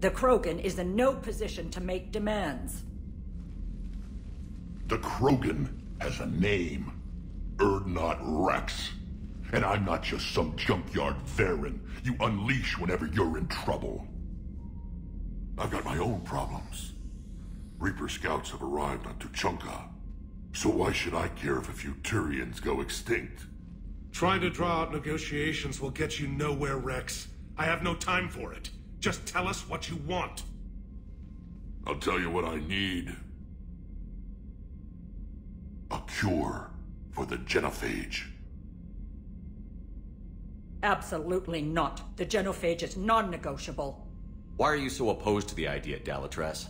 The Krogan is in no position to make demands. The Krogan has a name. Urdnot Rex. And I'm not just some junkyard Varen you unleash whenever you're in trouble. I've got my own problems. Reaper scouts have arrived on Tuchanka. So why should I care if a few Turians go extinct? Trying to draw out negotiations will get you nowhere, Rex. I have no time for it. Just tell us what you want. I'll tell you what I need. A cure for the genophage. Absolutely not. The genophage is non-negotiable. Why are you so opposed to the idea, Dalatress?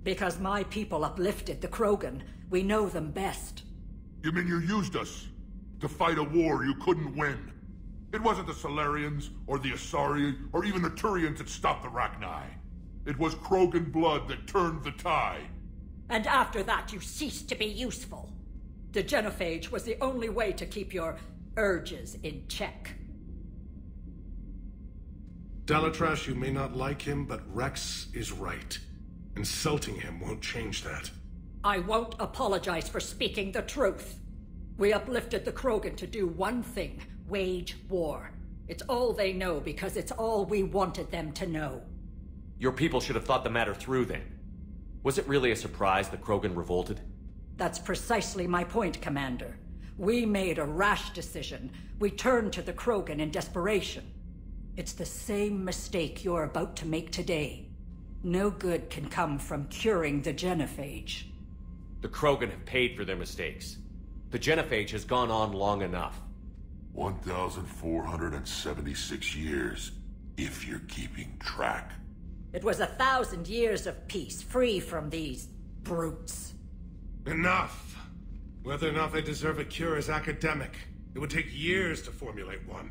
Because my people uplifted the Krogan. We know them best. You mean you used us to fight a war you couldn't win? It wasn't the Solarians, or the Asari, or even the Turians that stopped the Rachni. It was Krogan blood that turned the tide. And after that, you ceased to be useful. The genophage was the only way to keep your urges in check. Dalatrash, you may not like him, but Rex is right. Insulting him won't change that. I won't apologize for speaking the truth. We uplifted the Krogan to do one thing: wage war. It's all they know because it's all we wanted them to know. Your people should have thought the matter through then. Was it really a surprise the Krogan revolted? That's precisely my point, Commander. We made a rash decision. We turned to the Krogan in desperation. It's the same mistake you're about to make today. No good can come from curing the genophage. The Krogan have paid for their mistakes. The genophage has gone on long enough. 1,476 years, if you're keeping track. It was 1,000 years of peace, free from these brutes. Enough! Whether or not they deserve a cure is academic. It would take years to formulate one.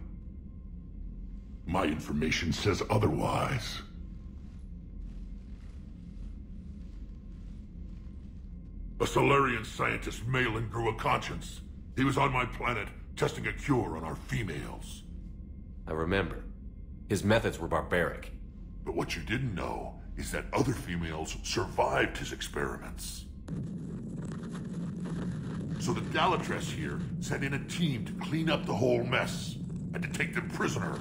My information says otherwise. A Solarian scientist, Malin, grew a conscience. He was on my planet, testing a cure on our females. I remember. His methods were barbaric. But what you didn't know is that other females survived his experiments. So the Dalatress here sent in a team to clean up the whole mess, and to take them prisoner.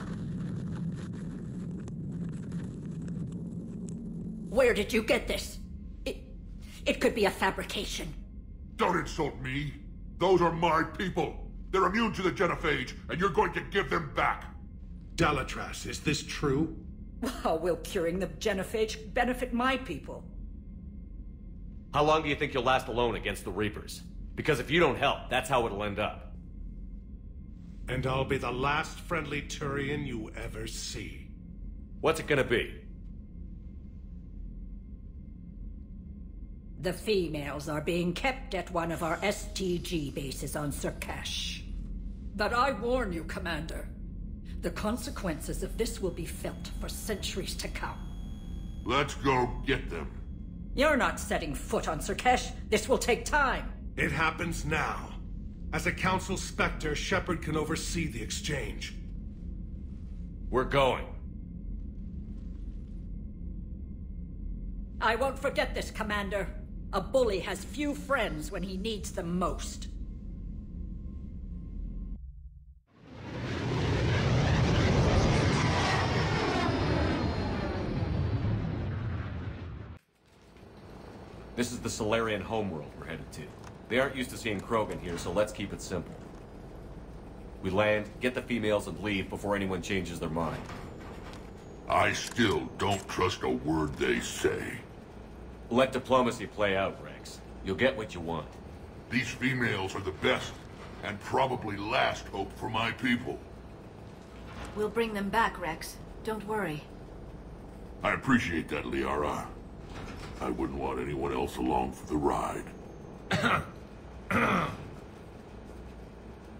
Where did you get this? It could be a fabrication. Don't insult me. Those are my people. They're immune to the genophage, and you're going to give them back. Dalatrass, is this true? How will curing the genophage benefit my people? How long do you think you'll last alone against the Reapers? Because if you don't help, that's how it'll end up. And I'll be the last friendly Turian you ever see. What's it gonna be? The females are being kept at one of our STG bases on Surkash. But I warn you, Commander. The consequences of this will be felt for centuries to come. Let's go get them. You're not setting foot on Surkash. This will take time. It happens now. As a Council Spectre, Shepard can oversee the exchange. We're going. I won't forget this, Commander. A bully has few friends when he needs them most. This is the Solarian homeworld we're headed to. They aren't used to seeing Krogan here, so let's keep it simple. We land, get the females, and leave before anyone changes their mind. I still don't trust a word they say. Let diplomacy play out, Rex. You'll get what you want. These females are the best, and probably last hope for my people. We'll bring them back, Rex. Don't worry. I appreciate that, Liara. I wouldn't want anyone else along for the ride.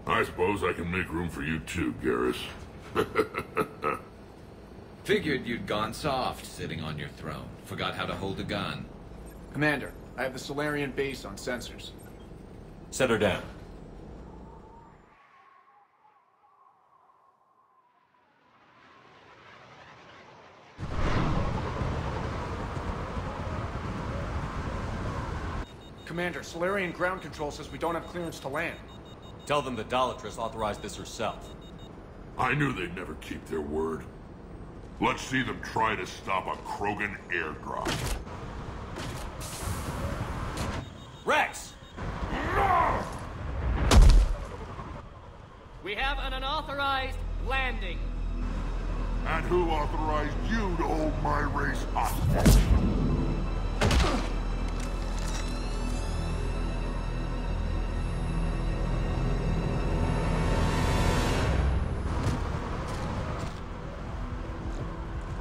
I suppose I can make room for you too, Garrus. Figured you'd gone soft sitting on your throne. Forgot how to hold a gun. Commander, I have the Solarian base on sensors. Set her down. Commander, Solarian ground control says we don't have clearance to land. Tell them the Dolatress authorized this herself. I knew they'd never keep their word. Let's see them try to stop a Krogan airdrop. Rex! We have an unauthorized landing. And who authorized you to hold my race hostage?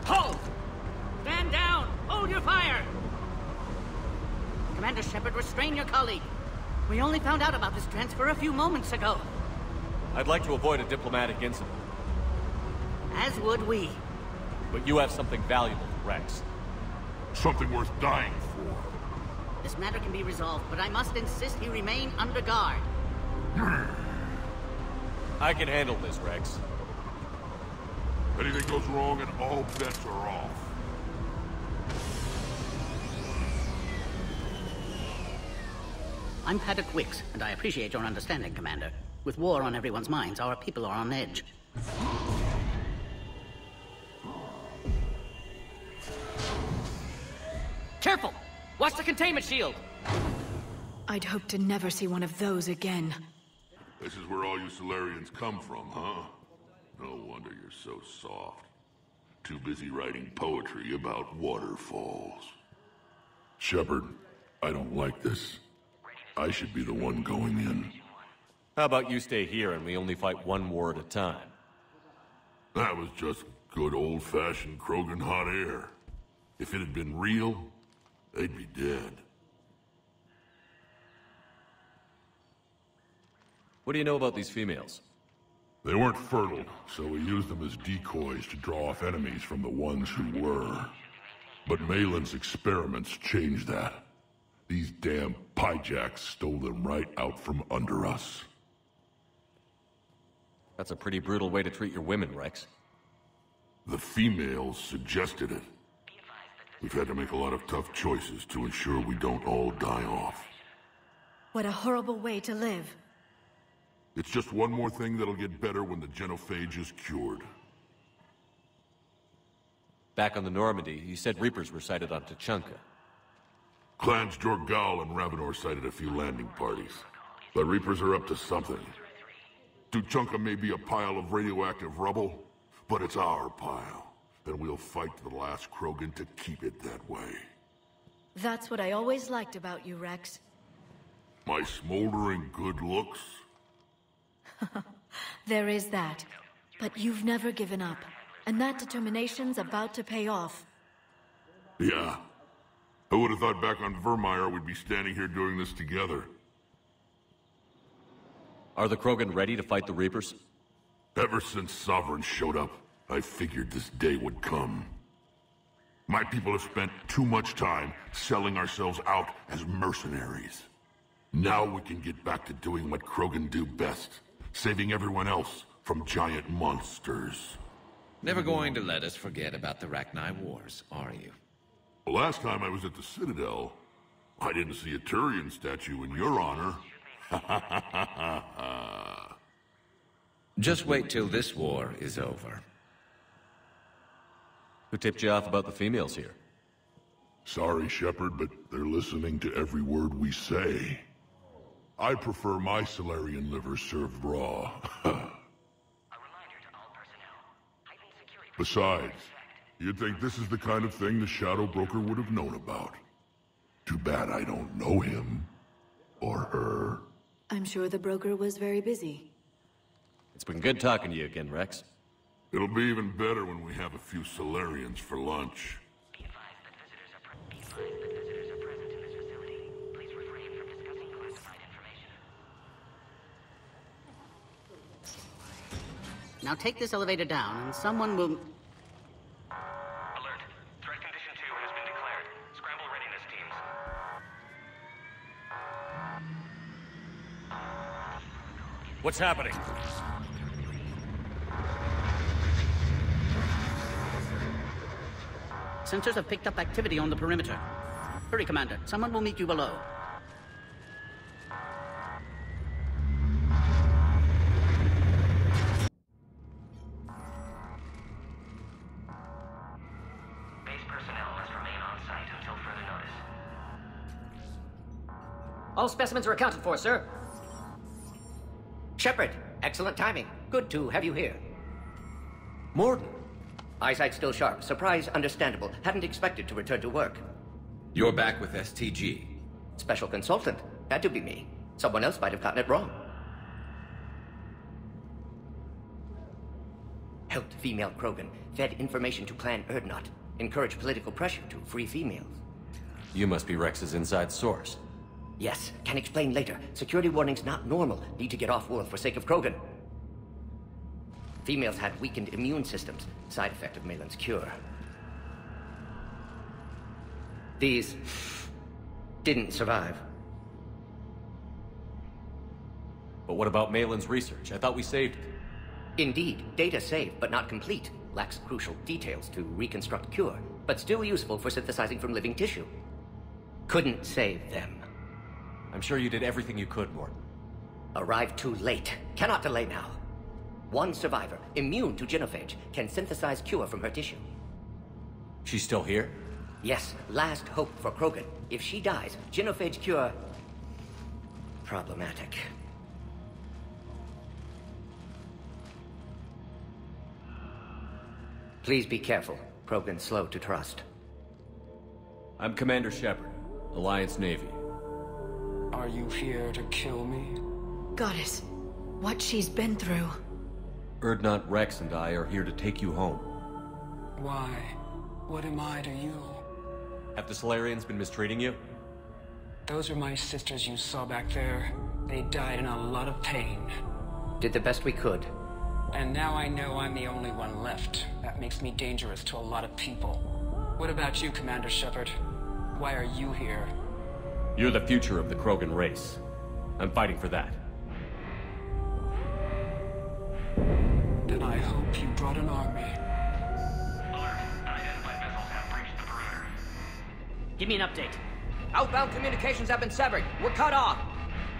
Hold! Stand down! Hold your fire! Commander Shepard, restrain your colleague. We only found out about this transfer a few moments ago. I'd like to avoid a diplomatic incident. As would we. But you have something valuable to Rex. Something worth dying for. This matter can be resolved, but I must insist he remain under guard. I can handle this, Rex. Anything goes wrong and all bets are off. I'm Paddock Wicks, and I appreciate your understanding, Commander. With war on everyone's minds, our people are on edge. Careful! Watch the containment shield! I'd hoped to never see one of those again. This is where all you Solarians come from, huh? No wonder you're so soft. Too busy writing poetry about waterfalls. Shepard, I don't like this. I should be the one going in. How about you stay here and we only fight one war at a time? That was just good old-fashioned Krogan hot air. If it had been real, they'd be dead. What do you know about these females? They weren't fertile, so we used them as decoys to draw off enemies from the ones who were. But Malin's experiments changed that. These damn pyjacks stole them right out from under us. That's a pretty brutal way to treat your women, Rex. The females suggested it. We've had to make a lot of tough choices to ensure we don't all die off. What a horrible way to live. It's just one more thing that'll get better when the genophage is cured. Back on the Normandy, you said Reapers were sighted on Tuchanka. Clans Jorgal and Ravenor sighted a few landing parties. The Reapers are up to something. Tuchanka may be a pile of radioactive rubble, but it's our pile. And we'll fight to the last Krogan to keep it that way. That's what I always liked about you, Rex. My smoldering good looks? There is that. But you've never given up. And that determination's about to pay off. Yeah. I would have thought back on Vermeer we'd be standing here doing this together. Are the Krogan ready to fight the Reapers? Ever since Sovereign showed up, I figured this day would come. My people have spent too much time selling ourselves out as mercenaries. Now we can get back to doing what Krogan do best, saving everyone else from giant monsters. Never going to let us forget about the Rachni Wars, are you? The last time I was at the Citadel, I didn't see a Turian statue in your honor. Just wait till this war is over. Who tipped you off about the females here? Sorry, Shepard, but they're listening to every word we say. I prefer my Solarian liver served raw. Besides, you'd think this is the kind of thing the Shadow Broker would have known about. Too bad I don't know him. Or her. I'm sure the broker was very busy. It's been good talking to you again, Rex. It'll be even better when we have a few Solarians for lunch. Be advised that visitors are present in this facility. Please refrain from discussing classified information. Now take this elevator down, and someone will... Alert. Threat condition 2 has been declared. Scramble readiness teams. What's happening? Sensors have picked up activity on the perimeter. Hurry, Commander. Someone will meet you below. personnel must remain on site until further notice. All specimens are accounted for, sir. Shepard, excellent timing. Good to have you here. Morden. Eyesight still sharp. Surprise understandable. Hadn't expected to return to work. You're back with STG. Special consultant. Had to be me. Someone else might have gotten it wrong. Helped female Krogan. Fed information to Clan Erdnot. Encouraged political pressure to free females. You must be Rex's inside source. Yes, can explain later. Security warnings not normal. Need to get off-world for sake of Krogan. Females had weakened immune systems. Side effect of Malin's cure. These didn't survive. But what about Malin's research? I thought we saved it. Indeed, data saved, but not complete. Lacks crucial details to reconstruct cure, but still useful for synthesizing from living tissue. Couldn't save them. I'm sure you did everything you could, Morden. Arrived too late. Cannot delay now. One survivor, immune to genophage, can synthesize cure from her tissue. She's still here? Yes, last hope for Krogan. If she dies, genophage cure... problematic. Please be careful. Krogan's slow to trust. I'm Commander Shepard, Alliance Navy. Are you here to kill me? Goddess, what she's been through. Erdnot, Rex, and I are here to take you home. Why? What am I to you? Have the Solarians been mistreating you? Those are my sisters you saw back there. They died in a lot of pain. Did the best we could. And now I know I'm the only one left. That makes me dangerous to a lot of people. What about you, Commander Shepard? Why are you here? You're the future of the Krogan race. I'm fighting for that. Then I hope you brought an army. Alert. Unidentified vessels have breached the perimeter. Give me an update. Outbound communications have been severed. We're cut off.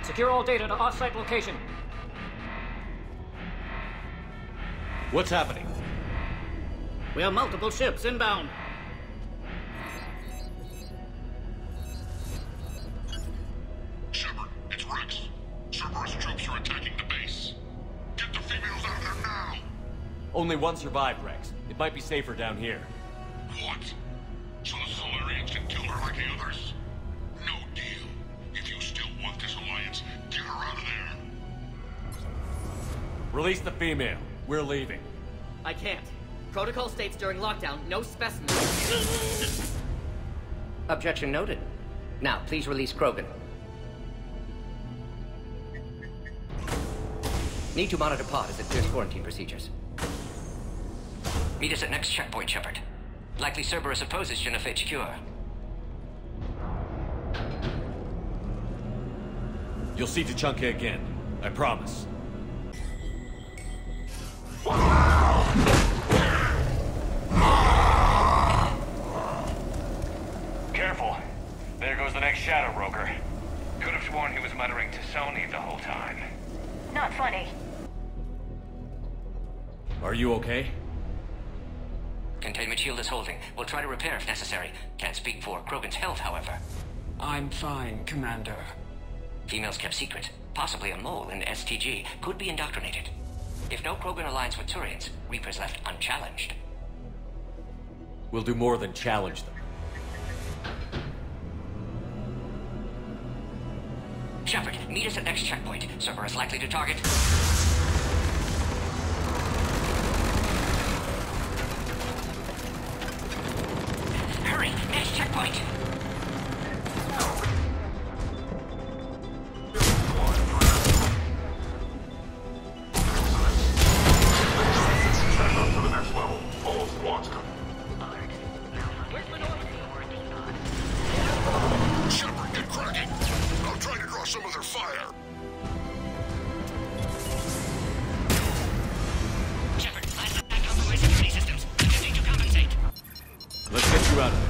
Secure all data to off-site location. What's happening? We have multiple ships inbound. Shepard, it's Rex. Cerberus troops are attacking the base. Get the females out of there now! Only one survived, Rex. It might be safer down here. What? So the Solarians can kill her like the others? No deal. If you still want this alliance, get her out of there. Release the female. We're leaving. I can't. Protocol states during lockdown, no specimens. Objection noted. Now, please release Krogan. Need to monitor pod as it clears quarantine procedures. Meet us at next checkpoint, Shepard. Likely Cerberus opposes genophage cure. You'll see Tachanka again. I promise. Careful. There goes the next Shadow Broker. Could have sworn he was muttering to Sony the whole time. Not funny. Are you okay? Containment shield is holding. We'll try to repair if necessary. Can't speak for Krogan's health, however. I'm fine, Commander. Females kept secret. Possibly a mole in STG. Could be indoctrinated. If no Krogan aligns with Turians, Reaper's left unchallenged. We'll do more than challenge them. Shepard, meet us at next checkpoint. Cerberus likely to target. Hurry, next checkpoint. To the next level. All squads come. Shepard, get cracking. I'll try to draw some of their fire. Shepard, last attack on the security systems. Attempting to compensate. Let's get you out of there.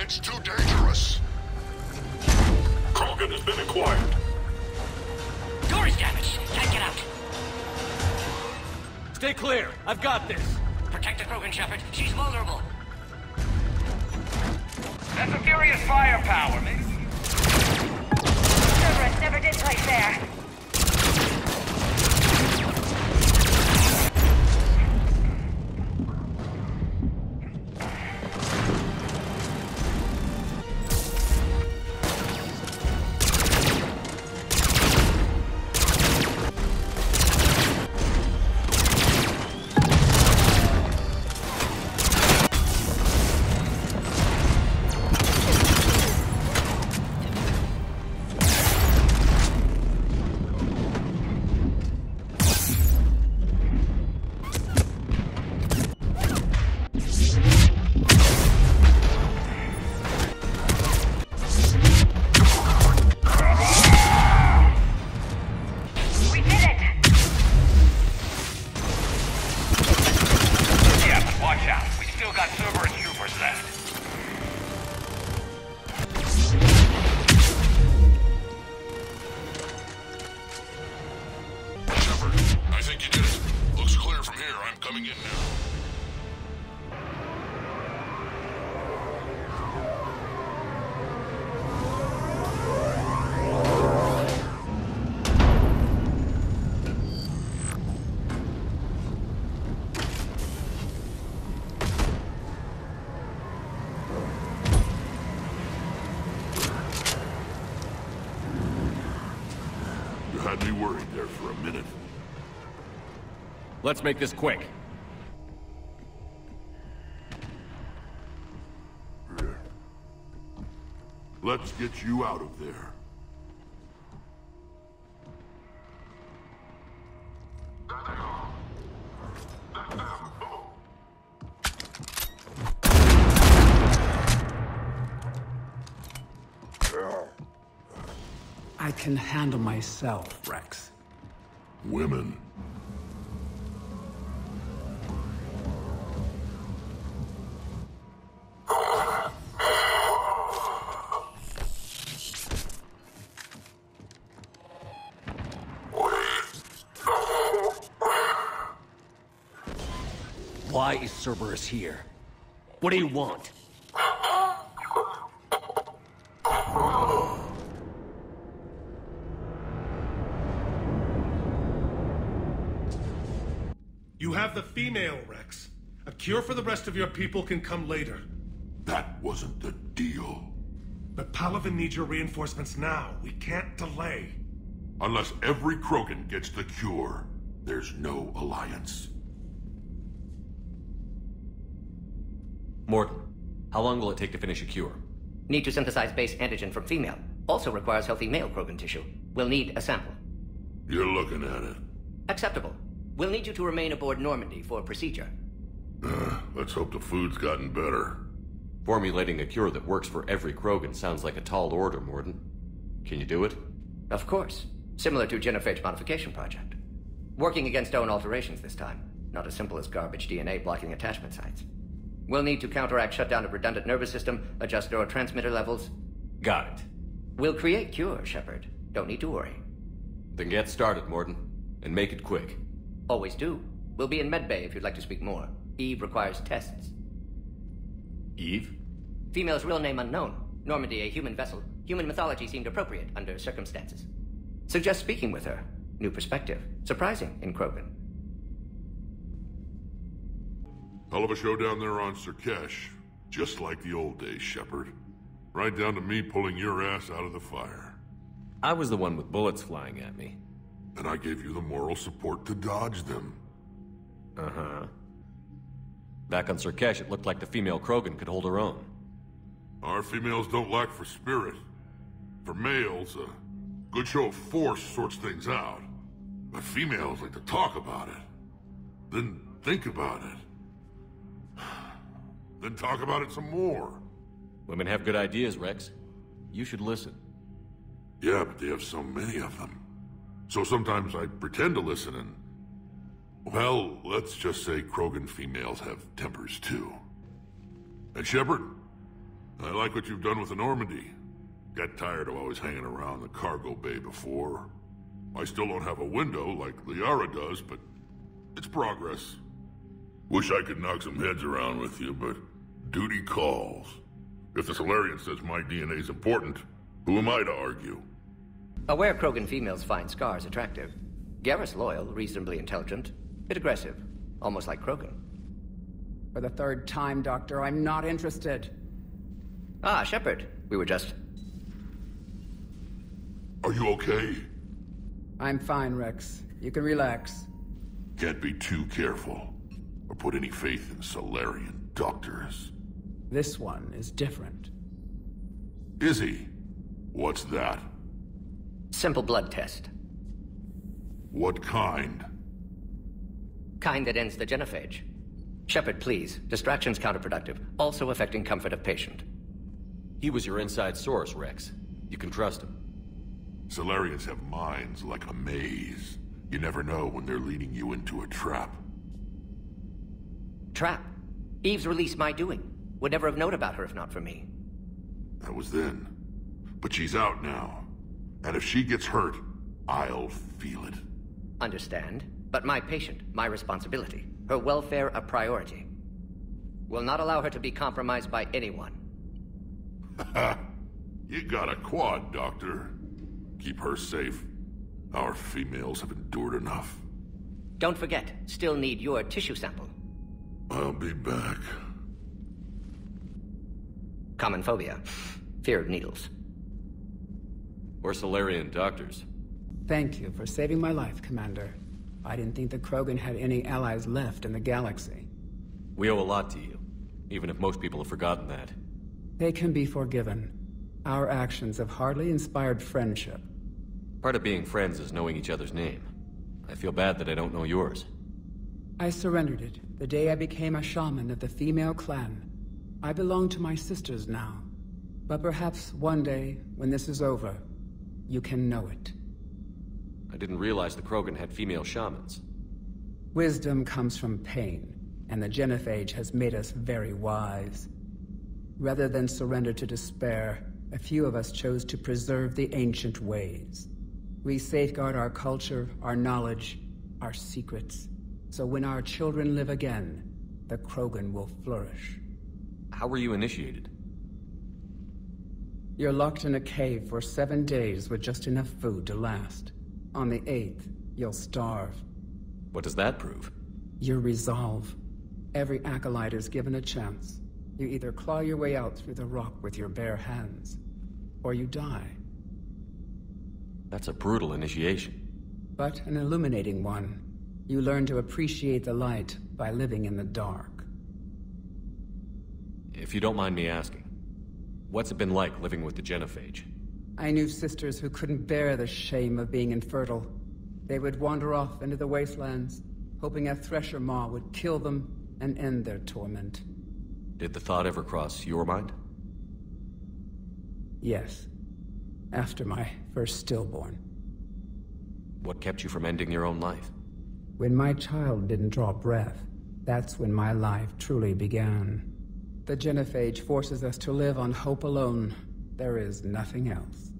It's too dangerous. Krogan has been acquired. Door is damaged. Can't get out. Stay clear. I've got this. Protect the Krogan, Shepard. She's vulnerable. That's some furious firepower, maybe. Cerberus never did play fair. Had me worried there for a minute. Let's make this quick. Let's get you out of there. I can handle myself, Rex. Women. Why is Cerberus here? What do you want? You have the female, Rex. A cure for the rest of your people can come later. That wasn't the deal. But Palaven needs your reinforcements now. We can't delay. Unless every Krogan gets the cure, there's no alliance. Morton, how long will it take to finish a cure? Need to synthesize base antigen from female. Also requires healthy male Krogan tissue. We'll need a sample. You're looking at it. Acceptable. We'll need you to remain aboard Normandy for procedure. Let's hope the food's gotten better. Formulating a cure that works for every Krogan sounds like a tall order, Morton. Can you do it? Of course. Similar to Genophage modification project. Working against own alterations this time. Not as simple as garbage DNA blocking attachment sites. We'll need to counteract shutdown of redundant nervous system, adjust neurotransmitter levels. Got it. We'll create cure, Shepard. Don't need to worry. Then get started, Morton. And make it quick. Always do. We'll be in medbay if you'd like to speak more. Eve requires tests. Eve? Female's real name unknown. Normandy, a human vessel. Human mythology seemed appropriate under circumstances. Suggest speaking with her. New perspective. Surprising in Krogan. Hell of a show down there on Surkesh. Just like the old days, Shepard. Right down to me pulling your ass out of the fire. I was the one with bullets flying at me. And I gave you the moral support to dodge them. Uh-huh. Back on Surkesh, it looked like the female Krogan could hold her own. Our females don't lack for spirit. For males, a good show of force sorts things out. But females like to talk about it. Then think about it. Then talk about it some more. Women have good ideas, Rex. You should listen. Yeah, but they have so many of them. So sometimes I pretend to listen and... Well, let's just say Krogan females have tempers too. And Shepard, I like what you've done with the Normandy. Got tired of always hanging around the cargo bay before. I still don't have a window like Liara does, but it's progress. Wish I could knock some heads around with you, but duty calls. If the Solarian says my DNA's important, who am I to argue? Aware Krogan females find scars attractive. Garrus loyal, reasonably intelligent, bit aggressive, almost like Krogan. For the third time, Doctor, I'm not interested. Ah, Shepard. We were just... Are you okay? I'm fine, Rex. You can relax. Can't be too careful, or put any faith in Solarian doctors. This one is different. Is he? What's that? Simple blood test. What kind? Kind that ends the genophage. Shepard, please. Distraction's counterproductive, also affecting comfort of patient. He was your inside source, Rex. You can trust him. Solarians have minds like a maze. You never know when they're leading you into a trap. Trap? Eve's released my doing. Would never have known about her if not for me. That was then. But she's out now. And if she gets hurt, I'll feel it. Understand. But my patient, my responsibility. Her welfare a priority. Will not allow her to be compromised by anyone. You got a quad, Doctor. Keep her safe. Our females have endured enough. Don't forget, still need your tissue sample. I'll be back. Common phobia. Fear of needles. Or Solarian doctors. Thank you for saving my life, Commander. I didn't think the Krogan had any allies left in the galaxy. We owe a lot to you, even if most people have forgotten that. They can be forgiven. Our actions have hardly inspired friendship. Part of being friends is knowing each other's name. I feel bad that I don't know yours. I surrendered it the day I became a shaman of the female clan. I belong to my sisters now. But perhaps one day, when this is over, you can know it. I didn't realize the Krogan had female shamans. Wisdom comes from pain, and the genophage has made us very wise. Rather than surrender to despair, a few of us chose to preserve the ancient ways. We safeguard our culture, our knowledge, our secrets. So when our children live again, the Krogan will flourish. How were you initiated? You're locked in a cave for 7 days with just enough food to last. On the 8th, you'll starve. What does that prove? Your resolve. Every acolyte is given a chance. You either claw your way out through the rock with your bare hands, or you die. That's a brutal initiation. But an illuminating one. You learn to appreciate the light by living in the dark. If you don't mind me asking, what's it been like living with the genophage? I knew sisters who couldn't bear the shame of being infertile. They would wander off into the wastelands, hoping a thresher maw would kill them and end their torment. Did the thought ever cross your mind? Yes. After my first stillborn. What kept you from ending your own life? When my child didn't draw breath, that's when my life truly began. The genophage forces us to live on hope alone. There is nothing else.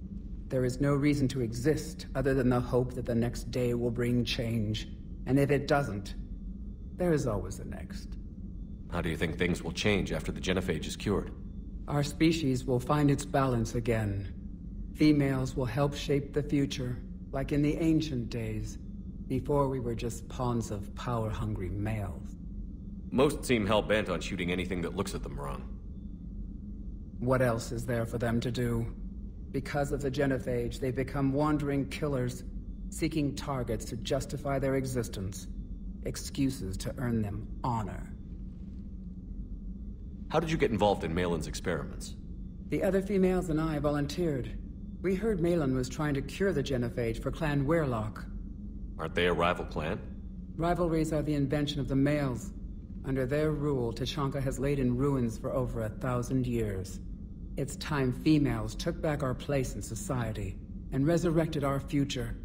There is no reason to exist other than the hope that the next day will bring change. And if it doesn't, there is always the next. How do you think things will change after the genophage is cured? Our species will find its balance again. Females will help shape the future, like in the ancient days, before we were just pawns of power-hungry males. Most seem hell-bent on shooting anything that looks at them wrong. What else is there for them to do? Because of the genophage, they become wandering killers, seeking targets to justify their existence, excuses to earn them honor. How did you get involved in Malin's experiments? The other females and I volunteered. We heard Malin was trying to cure the genophage for Clan Weirlock. Aren't they a rival clan? Rivalries are the invention of the males. Under their rule, Tachanka has laid in ruins for over 1,000 years. It's time females took back our place in society and resurrected our future.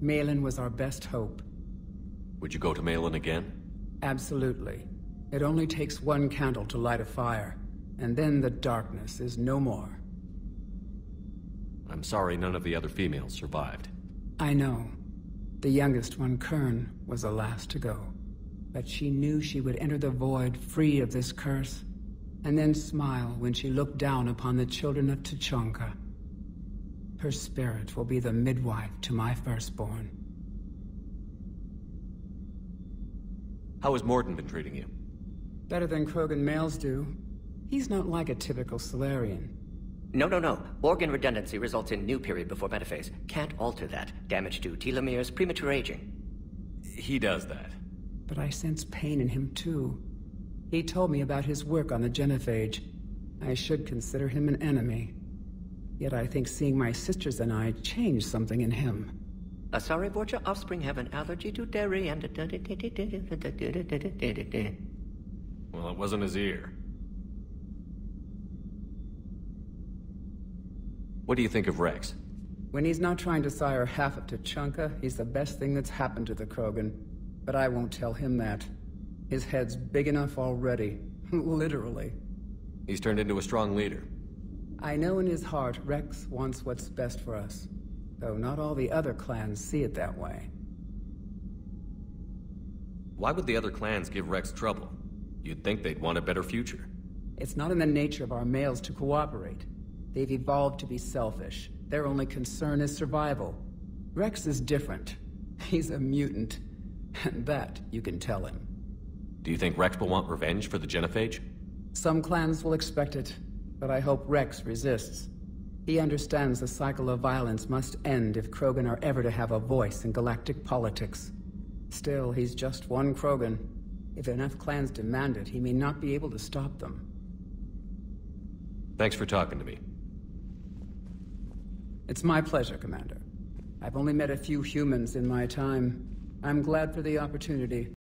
Malin was our best hope. Would you go to Malin again? Absolutely. It only takes one candle to light a fire. and then the darkness is no more. I'm sorry none of the other females survived. I know. The youngest one, Kern, was the last to go. But she knew she would enter the void free of this curse, and then smile when she looked down upon the children of Tuchanka. Her spirit will be the midwife to my firstborn. How has Morden been treating you? Better than Krogan males do. He's not like a typical Solarian. No. Organ redundancy results in new period before metaphase. Can't alter that. Damage to telomeres, premature aging. He does that. But I sense pain in him too. He told me about his work on the genophage. I should consider him an enemy. Yet I think seeing my sisters and I changed something in him. Sorry, Borgia, offspring have an allergy to dairy and... Well, it wasn't his ear. What do you think of Rex? When he's not trying to sire half of Tuchanka, he's the best thing that's happened to the Krogan. But I won't tell him that. His head's big enough already. Literally. He's turned into a strong leader. I know in his heart Rex wants what's best for us. Though not all the other clans see it that way. Why would the other clans give Rex trouble? You'd think they'd want a better future. It's not in the nature of our males to cooperate. They've evolved to be selfish. Their only concern is survival. Rex is different. He's a mutant. And that you can tell him. Do you think Rex will want revenge for the genophage? Some clans will expect it, but I hope Rex resists. He understands the cycle of violence must end if Krogan are ever to have a voice in galactic politics. Still, he's just one Krogan. If enough clans demand it, he may not be able to stop them. Thanks for talking to me. It's my pleasure, Commander. I've only met a few humans in my time. I'm glad for the opportunity.